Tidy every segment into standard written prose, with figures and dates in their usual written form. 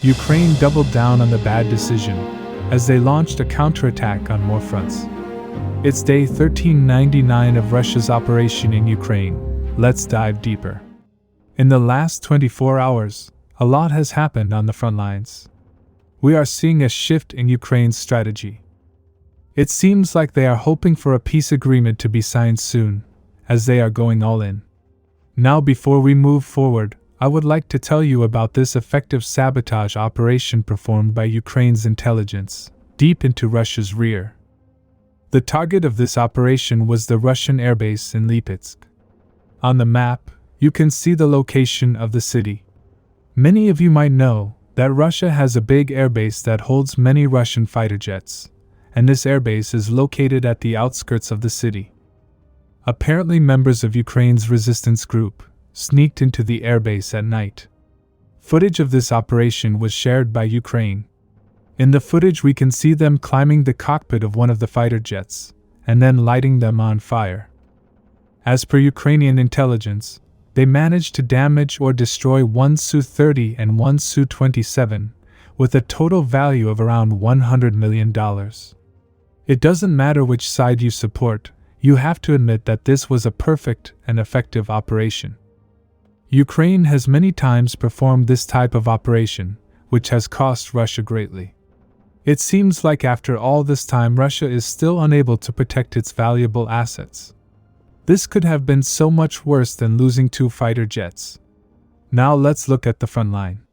Ukraine doubled down on the bad decision, as they launched a counterattack on more fronts. It's day 1399 of Russia's operation in Ukraine. Let's dive deeper. In the last 24 hours, a lot has happened on the front lines. We are seeing a shift in Ukraine's strategy. It seems like they are hoping for a peace agreement to be signed soon, as they are going all in. Now, before we move forward, I would like to tell you about this effective sabotage operation performed by Ukraine's intelligence, deep into Russia's rear. The target of this operation was the Russian airbase in Lipetsk. On the map, you can see the location of the city. Many of you might know that Russia has a big airbase that holds many Russian fighter jets, and this airbase is located at the outskirts of the city. Apparently, members of Ukraine's resistance group sneaked into the airbase at night. Footage of this operation was shared by Ukraine. In the footage, we can see them climbing the cockpit of one of the fighter jets and then lighting them on fire. As per Ukrainian intelligence, they managed to damage or destroy one Su-30 and one Su-27, with a total value of around $100 million. It doesn't matter which side you support, you have to admit that this was a perfect and effective operation. Ukraine has many times performed this type of operation, which has cost Russia greatly. It seems like after all this time Russia is still unable to protect its valuable assets. This could have been so much worse than losing 2 fighter jets. Now let's look at the front line.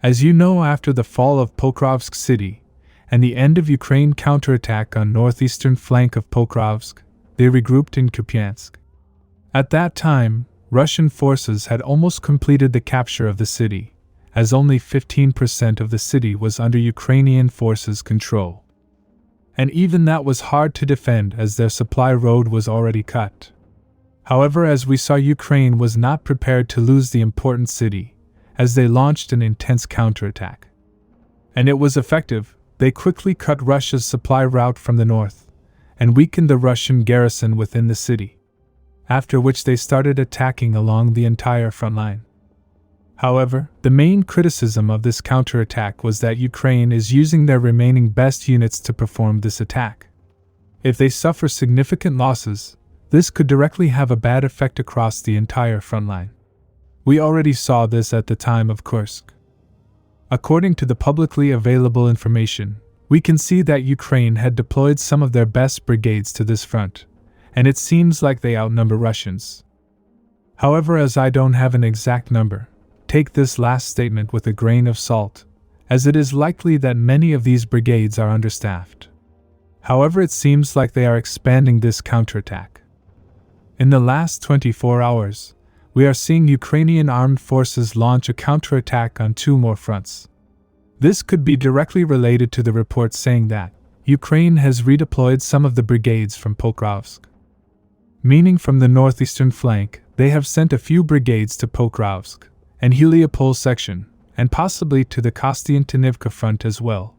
As you know, after the fall of Pokrovsk city and the end of Ukraine counterattack on northeastern flank of Pokrovsk, they regrouped in Kupyansk. At that time, Russian forces had almost completed the capture of the city, as only 15% of the city was under Ukrainian forces' control. And even that was hard to defend as their supply road was already cut. However, as we saw, Ukraine was not prepared to lose the important city, as they launched an intense counterattack. And it was effective. They quickly cut Russia's supply route from the north, and weakened the Russian garrison within the city, after which they started attacking along the entire front line. However, the main criticism of this counterattack was that Ukraine is using their remaining best units to perform this attack. If they suffer significant losses, this could directly have a bad effect across the entire front line. We already saw this at the time of Kursk. According to the publicly available information, we can see that Ukraine had deployed some of their best brigades to this front, and it seems like they outnumber Russians. However, as I don't have an exact number, take this last statement with a grain of salt, as it is likely that many of these brigades are understaffed. However, it seems like they are expanding this counterattack. In the last 24 hours, we are seeing Ukrainian armed forces launch a counterattack on 2 more fronts. This could be directly related to the report saying that Ukraine has redeployed some of the brigades from Pokrovsk. Meaning from the northeastern flank, they have sent a few brigades to Pokrovsk and Heliopol section, and possibly to the Kostiantynivka front as well.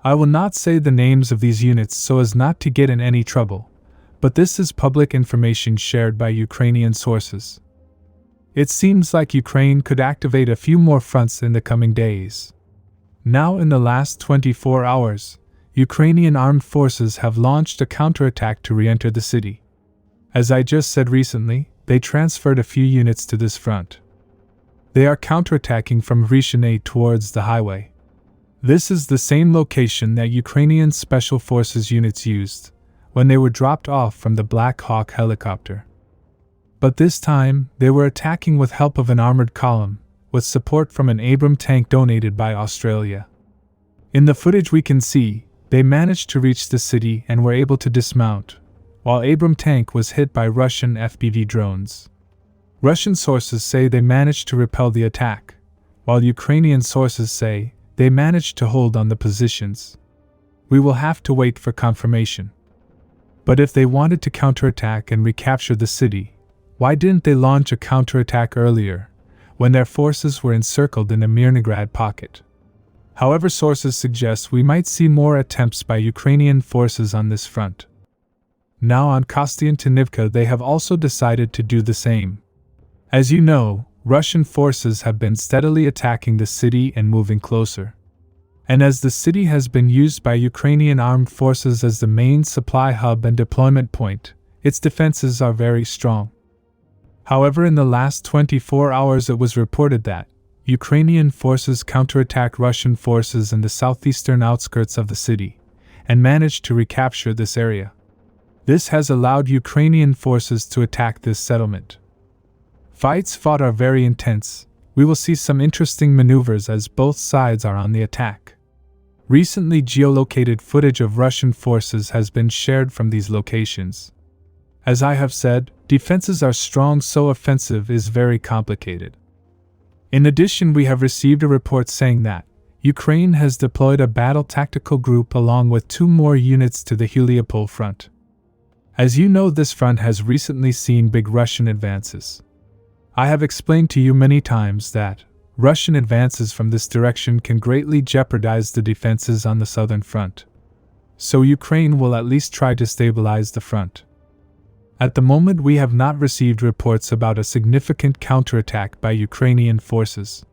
I will not say the names of these units so as not to get in any trouble, but this is public information shared by Ukrainian sources. It seems like Ukraine could activate a few more fronts in the coming days. Now, in the last 24 hours, Ukrainian armed forces have launched a counterattack to re-enter the city. As I just said recently, they transferred a few units to this front. They are counterattacking from Rishine towards the highway. This is the same location that Ukrainian Special Forces units used when they were dropped off from the Black Hawk helicopter. But this time, they were attacking with help of an armored column, with support from an Abram tank donated by Australia. In the footage we can see, they managed to reach the city and were able to dismount, while Abram tank was hit by Russian FPV drones. Russian sources say they managed to repel the attack, while Ukrainian sources say they managed to hold on the positions. We will have to wait for confirmation. But if they wanted to counterattack and recapture the city, why didn't they launch a counterattack earlier, when their forces were encircled in the Mirnograd pocket? However, sources suggest we might see more attempts by Ukrainian forces on this front. Now on Kostiantynivka they have also decided to do the same. As you know, Russian forces have been steadily attacking the city and moving closer. And as the city has been used by Ukrainian armed forces as the main supply hub and deployment point, its defenses are very strong. However, in the last 24 hours it was reported that Ukrainian forces counterattacked Russian forces in the southeastern outskirts of the city, and managed to recapture this area. This has allowed Ukrainian forces to attack this settlement. Fights fought are very intense. We will see some interesting maneuvers as both sides are on the attack. Recently, geolocated footage of Russian forces has been shared from these locations. As I have said, defenses are strong, so offensive is very complicated. In addition, we have received a report saying that Ukraine has deployed a battle tactical group along with 2 more units to the Heliopol front. As you know, this front has recently seen big Russian advances. I have explained to you many times that Russian advances from this direction can greatly jeopardize the defenses on the southern front. So Ukraine will at least try to stabilize the front. At the moment, we have not received reports about a significant counterattack by Ukrainian forces.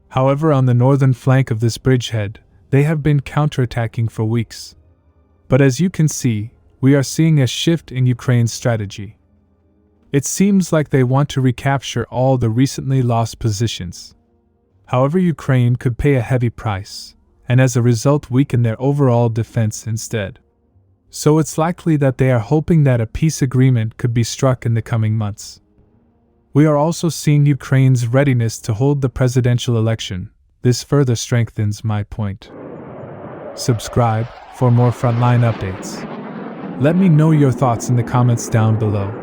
However, on the northern flank of this bridgehead, they have been counterattacking for weeks. But as you can see, we are seeing a shift in Ukraine's strategy. It seems like they want to recapture all the recently lost positions. However, Ukraine could pay a heavy price, and as a result weaken their overall defense instead. So it's likely that they are hoping that a peace agreement could be struck in the coming months. We are also seeing Ukraine's readiness to hold the presidential election. This further strengthens my point. Subscribe for more frontline updates. Let me know your thoughts in the comments down below.